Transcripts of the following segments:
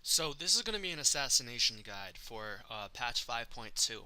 So this is going to be an assassination guide for patch 5.2.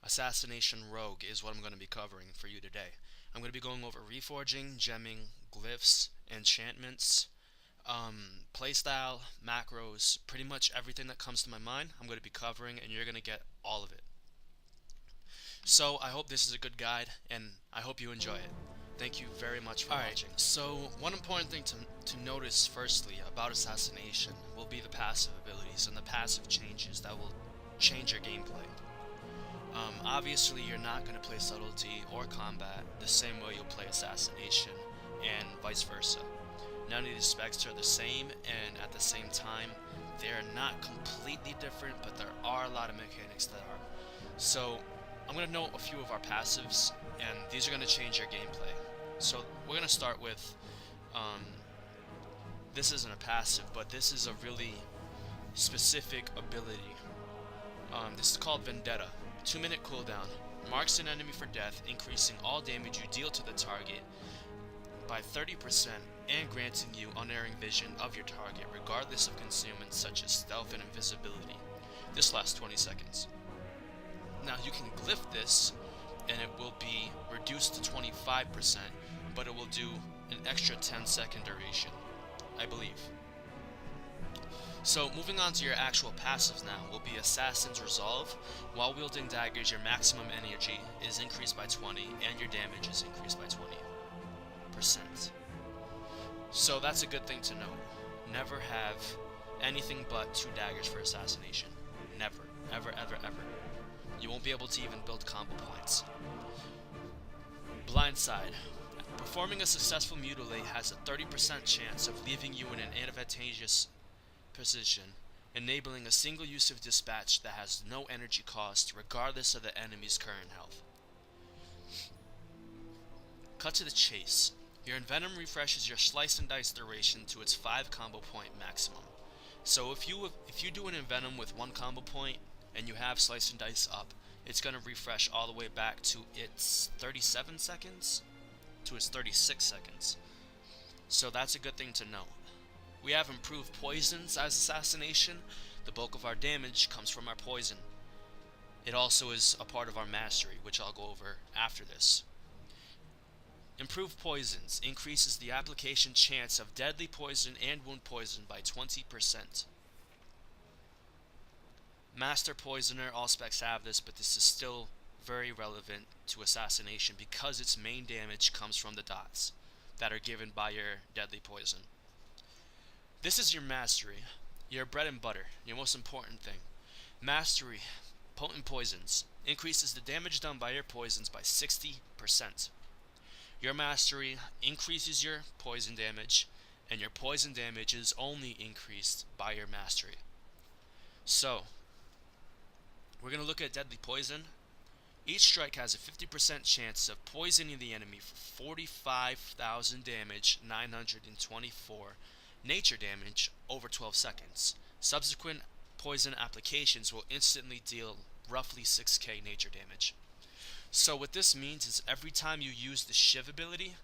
Assassination Rogue is what I'm going to be covering for you today. I'm going to be going over reforging, gemming, glyphs, enchantments, playstyle, macros, pretty much everything that comes to my mind I'm going to be covering, and you're going to get all of it. So I hope this is a good guide, and I hope you enjoy it. Thank you very much for watching. So one important thing to notice firstly about Assassination will be the passive abilities and the passive changes that will change your gameplay. Obviously you're not going to play Subtlety or Combat the same way you'll play Assassination, and vice versa. None of these specs are the same, and at the same time they're not completely different, but there are a lot of mechanics that are. So I'm going to note a few of our passives, and these are going to change your gameplay. So we're going to start with, this isn't a passive, but this is a really specific ability. This is called Vendetta. 2-minute cooldown. Marks an enemy for death, increasing all damage you deal to the target by 30% and granting you unerring vision of your target regardless of concealments such as stealth and invisibility. This lasts 20 seconds. Now you can glyph this and it will be reduced to 25%, but it will do an extra 10-second duration, I believe. So moving on to your actual passives now will be Assassin's Resolve. While wielding daggers, your maximum energy is increased by 20 and your damage is increased by 20%. So that's a good thing to know. Never have anything but 2 daggers for Assassination. Never. Ever, ever, ever. You won't be able to even build combo points. Blindside. Performing a successful mutilate has a 30% chance of leaving you in an advantageous position, enabling a single use of dispatch that has no energy cost regardless of the enemy's current health. Cut to the chase. Your Envenom refreshes your slice and dice duration to its 5 combo point maximum. So if you do an Envenom with 1 combo point and you have slice and dice up, it's going to refresh all the way back to its 37 seconds to its 36 seconds. So that's a good thing to know. We have improved poisons as Assassination. The bulk of our damage comes from our poison. It also is a part of our mastery, which I'll go over after this. Improved poisons increases the application chance of deadly poison and wound poison by 20%. Master Poisoner, all specs have this, but this is still very relevant to Assassination because its main damage comes from the dots that are given by your deadly poison. This is your mastery, your bread and butter, your most important thing. Mastery, potent poisons, increases the damage done by your poisons by 60%. Your mastery increases your poison damage, and your poison damage is only increased by your mastery. So, we're going to look at deadly poison. Each strike has a 50% chance of poisoning the enemy for 45,000 damage, 924 nature damage over 12 seconds. Subsequent poison applications will instantly deal roughly 6k nature damage. So what this means is every time you use the Shiv ability,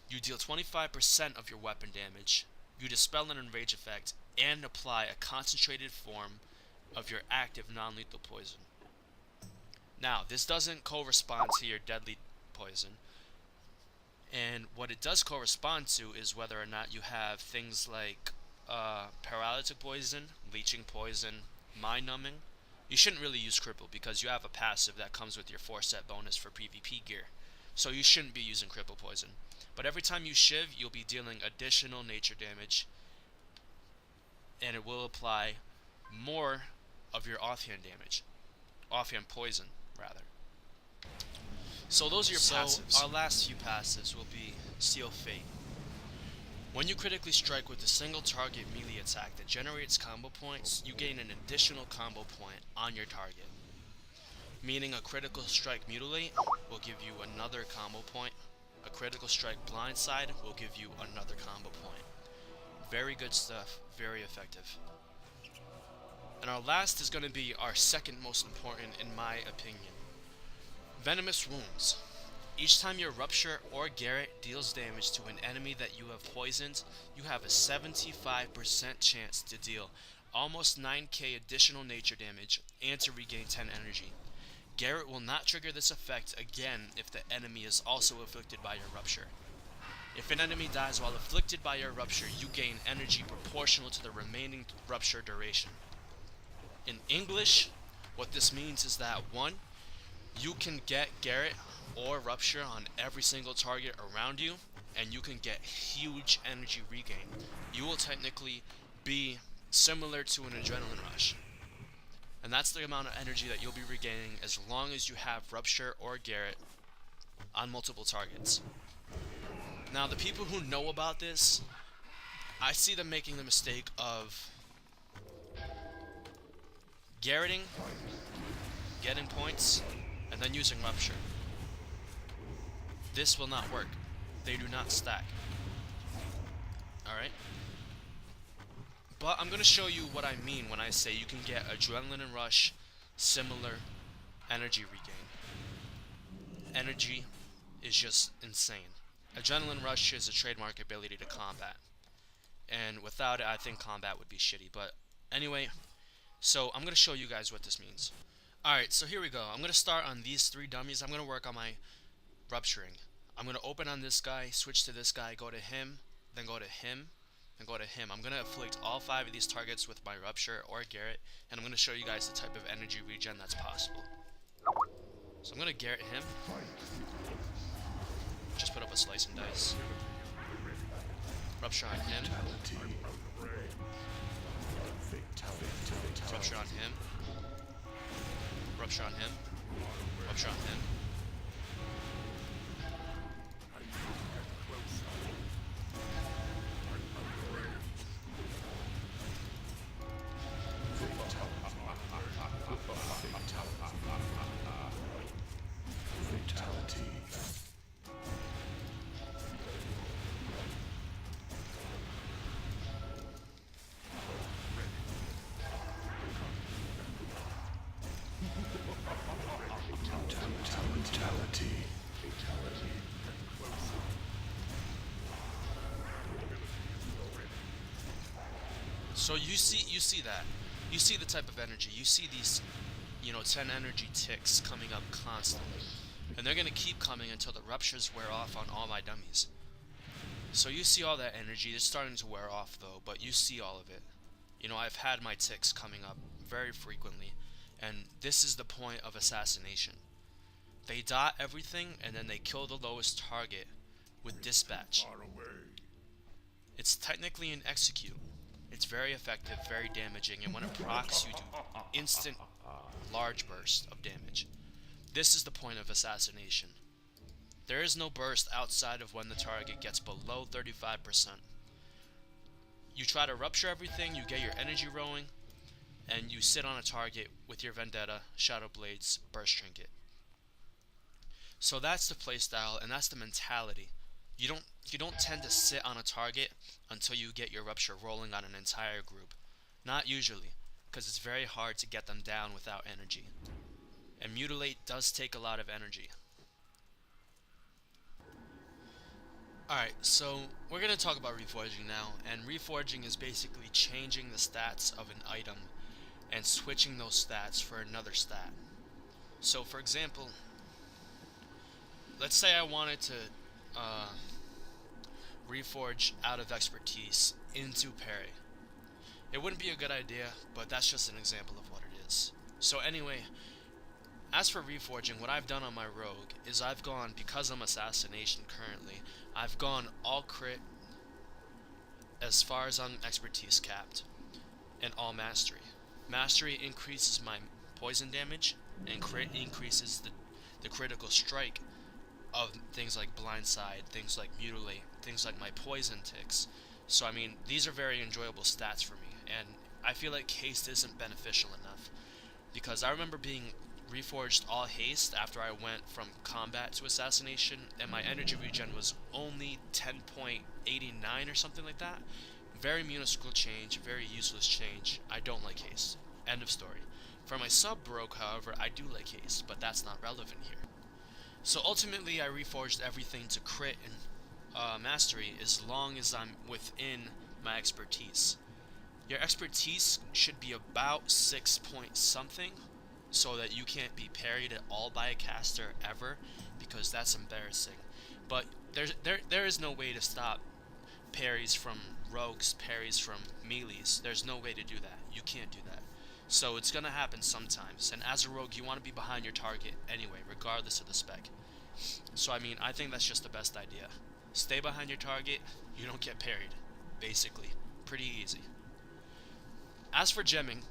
you deal 25% of your weapon damage, you dispel an enrage effect, and apply a concentrated form of your active non-lethal poison. Now, this doesn't correspond to your deadly poison, and what it does correspond to is whether or not you have things like paralytic poison, leeching poison, mind numbing. You shouldn't really use cripple because you have a passive that comes with your 4-set bonus for PvP gear, so you shouldn't be using cripple poison. But every time you shiv, you'll be dealing additional nature damage, and it will apply more of your offhand damage, offhand poison rather. So those are your passives. Our last few passives will be Seal Fate. When you critically strike with a single target melee attack that generates combo points, you gain an additional combo point on your target. Meaning a critical strike mutilate will give you another combo point. A critical strike blindside will give you another combo point. Very good stuff, very effective. And our last is going to be our second most important in my opinion. Venomous Wounds. Each time your Rupture or Garrett deals damage to an enemy that you have poisoned, you have a 75% chance to deal almost 9k additional nature damage and to regain 10 energy. Garrett will not trigger this effect again if the enemy is also afflicted by your Rupture. If an enemy dies while afflicted by your Rupture, you gain energy proportional to the remaining Rupture duration. In English, what this means is that 1. You can get Garrett or Rupture on every single target around you, and you can get huge energy regain. You will technically be similar to an adrenaline rush. And that's the amount of energy that you'll be regaining as long as you have Rupture or Garrett on multiple targets. Now, the people who know about this, I see them making the mistake of Garretting, getting points, and then using Rupture. This will not work. They do not stack. Alright? But I'm going to show you what I mean when I say you can get Adrenaline and Rush similar energy regain. Energy is just insane. Adrenaline Rush is a trademark ability to combat. And without it, I think combat would be shitty. But anyway, so I'm going to show you guys what this means. Alright, so here we go. I'm going to start on these 3 dummies. I'm going to work on my Rupturing. I'm going to open on this guy, switch to this guy, go to him, then go to him, and go to him. I'm going to afflict all 5 of these targets with my Rupture or Garrett, and I'm going to show you guys the type of energy regen that's possible. So I'm going to Garrett him. Just put up a slice and dice. Rupture on him. Rupture on him. Rupture on him. Rupture on him. So you see that. You see the type of energy. You see these, 10 energy ticks coming up constantly. And they're going to keep coming until the Ruptures wear off on all my dummies. So you see all that energy. It's starting to wear off though, but you see all of it. I've had my ticks coming up very frequently. And this is the point of Assassination. They dot everything and then they kill the lowest target with Dispatch. It's technically an execute. It's very effective, very damaging, and when it procs, you do instant large burst of damage. This is the point of Assassination. There is no burst outside of when the target gets below 35%. You try to Rupture everything, you get your energy rolling, and you sit on a target with your Vendetta, Shadow Blades, Burst Trinket. So that's the playstyle, and that's the mentality. You don't tend to sit on a target until you get your Rupture rolling on an entire group. Not usually, because it's very hard to get them down without energy. And Mutilate does take a lot of energy. Alright, so we're going to talk about Reforging now, and Reforging is basically changing the stats of an item and switching those stats for another stat. So for example, let's say I wanted to Reforge out of Expertise into Parry. It wouldn't be a good idea, but that's just an example of what it is. So anyway, as for Reforging, what I've done on my Rogue is I've gone, because I'm Assassination currently, I've gone all crit as far as I'm Expertise capped, and all Mastery. Mastery increases my poison damage, and crit increases the critical strike of things like Blindside, things like Mutilate, things like my poison ticks. So I mean, these are very enjoyable stats for me, and I feel like haste isn't beneficial enough, because I remember being reforged all haste after I went from combat to Assassination, and my energy regen was only 10.89 or something like that. Very minuscule change, very useless change. I don't like haste. End of story. For my sub Rogue, however, I do like haste, but that's not relevant here. So ultimately, I reforged everything to crit and mastery as long as I'm within my expertise. Your expertise should be about 6 point something, so that you can't be parried at all by a caster ever, because that's embarrassing. But there is no way to stop parries from rogues, parries from melees. There's no way to do that. You can't do that. So it's gonna happen sometimes. And as a rogue, you want to be behind your target anyway, regardless of the spec. So I mean, I think that's just the best idea. Stay behind your target. You don't get parried. Basically, pretty easy. As for gemming,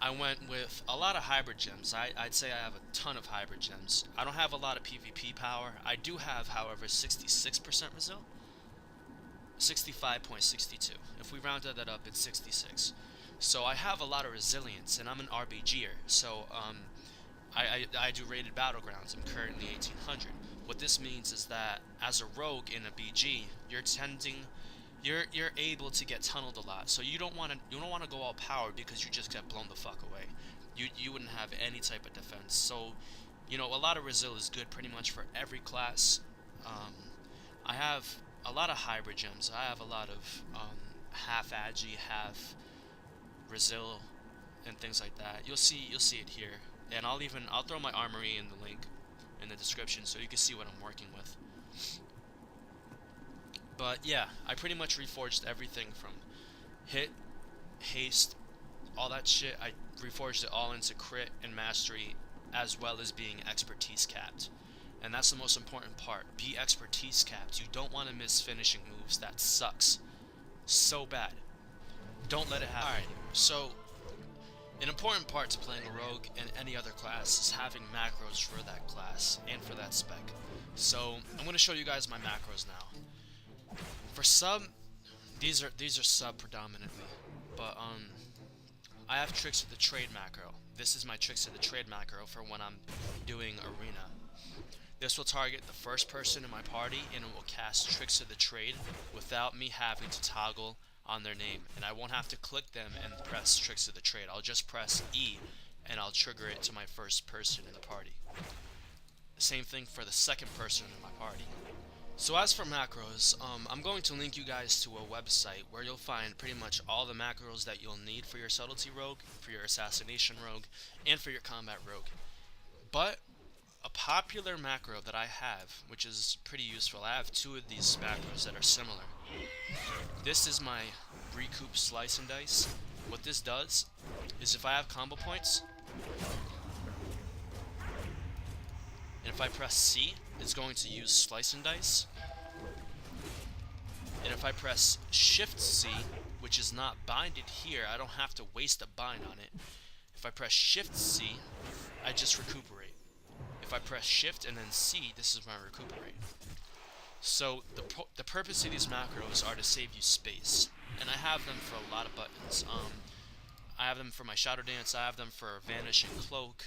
I went with a lot of hybrid gems. I'd say I have a ton of hybrid gems. I don't have a lot of PvP power. I do have, however, 66% resil. 65.62. If we rounded that up, it's 66. So I have a lot of resilience, and I'm an RBGer. So I do rated battlegrounds. I'm currently 1800. What this means is that as a rogue in a BG, you're able to get tunneled a lot. So you don't want to go all powered, because you just get blown the fuck away. You wouldn't have any type of defense. So a lot of resil is good pretty much for every class. I have a lot of hybrid gems. I have a lot of half agi, half resil, and things like that. You'll see it here, and I'll throw my armory in the link in the description so you can see what I'm working with. But yeah, I pretty much reforged everything from hit, haste, all that shit. I reforged it all into crit and mastery, as well as being expertise capped. And that's the most important part. Be expertise capped. You don't want to miss finishing moves. That sucks so bad. Don't let it happen. Alright, so an important part to playing a rogue and any other class is having macros for that class and for that spec. So I'm going to show you guys my macros now. For sub, these are sub predominantly, but I have tricks of the trade macro. This is my tricks of the trade macro for when I'm doing arena. This will target the first person in my party, and it will cast Tricks of the Trade without me having to toggle on their name. And I won't have to click them and press Tricks of the Trade. I'll just press E, and I'll trigger it to my first person in the party. Same thing for the second person in my party. So as for macros, I'm going to link you guys to a website where you'll find pretty much all the macros that you'll need for your Subtlety Rogue, for your Assassination Rogue, and for your Combat Rogue. But a popular macro that I have, which is pretty useful, I have two of these macros that are similar. This is my Recoup Slice and Dice. What this does is if I have combo points, and if I press C, it's going to use Slice and Dice. And if I press Shift C, which is not binded here, I don't have to waste a bind on it. If I press Shift C, I just recuperate. If I press Shift and then C, this is my recuperate. So the purpose of these macros are to save you space, and I have them for a lot of buttons. I have them for my Shadow Dance. I have them for Vanish and Cloak,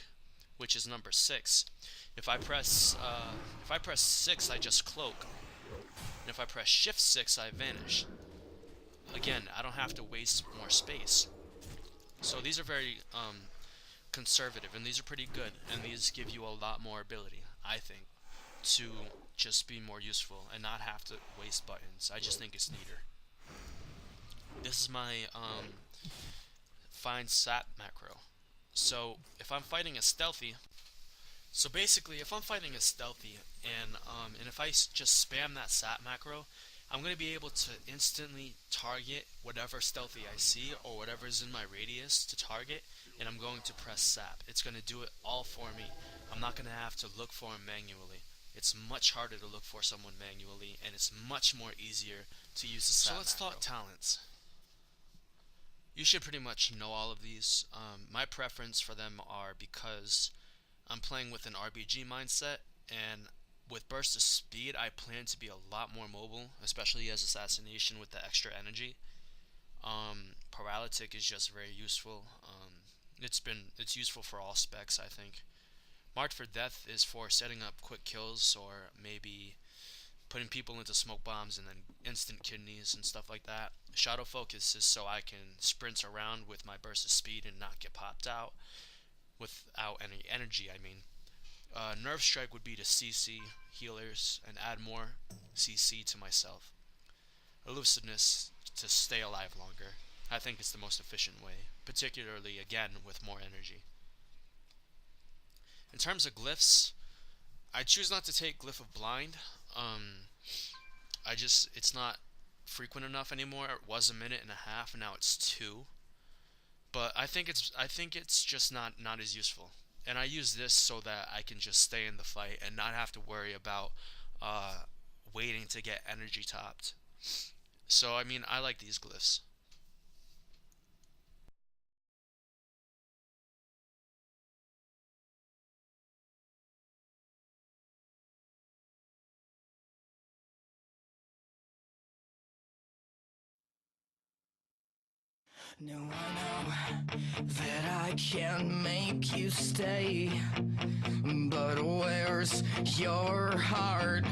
which is number 6. If I press 6, I just cloak, and if I press Shift 6, I vanish. Again, I don't have to waste more space. So these are very conservative, and these are pretty good, and these give you a lot more ability, I think, to just be more useful and not have to waste buttons. I just think it's neater. This is my find sap macro. So if I'm fighting a stealthy, if I'm fighting a stealthy and if I just spam that sap macro, I'm going to be able to instantly target whatever stealthy I see or whatever is in my radius to target, and I'm going to press sap. It's going to do it all for me. I'm not going to have to look for him manually. It's much harder to look for someone manually, and it's much more easier to use the sap. So let's talk talents. You should pretty much know all of these. My preference for them are because I'm playing with an RBG mindset, and with Burst of Speed, I plan to be a lot more mobile, especially as Assassination with the extra energy. Paralytic is just very useful. It's useful for all specs, I think. Marked for Death is for setting up quick kills, or maybe putting people into smoke bombs and then instant kidneys and stuff like that. Shadow Focus is so I can sprint around with my Burst of Speed and not get popped out without any energy, I mean. Nerve Strike would be to CC healers and add more CC to myself. Elusiveness to stay alive longer. I think it's the most efficient way, particularly again with more energy. In terms of glyphs, I choose not to take Glyph of Blind. It's not frequent enough anymore. It was 1.5 minutes, and now it's 2. But I think it's just not as useful. And I use this so that I can just stay in the fight and not have to worry about waiting to get energy topped. So I mean, I like these glyphs. No, I know that I can make you stay, but where's your heart?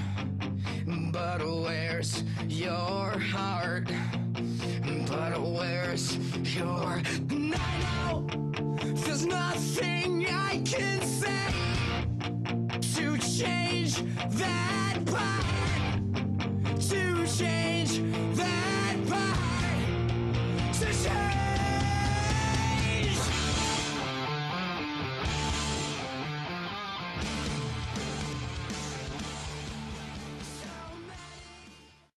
But where's your heart? But where's your... I know there's nothing I can say to change that part.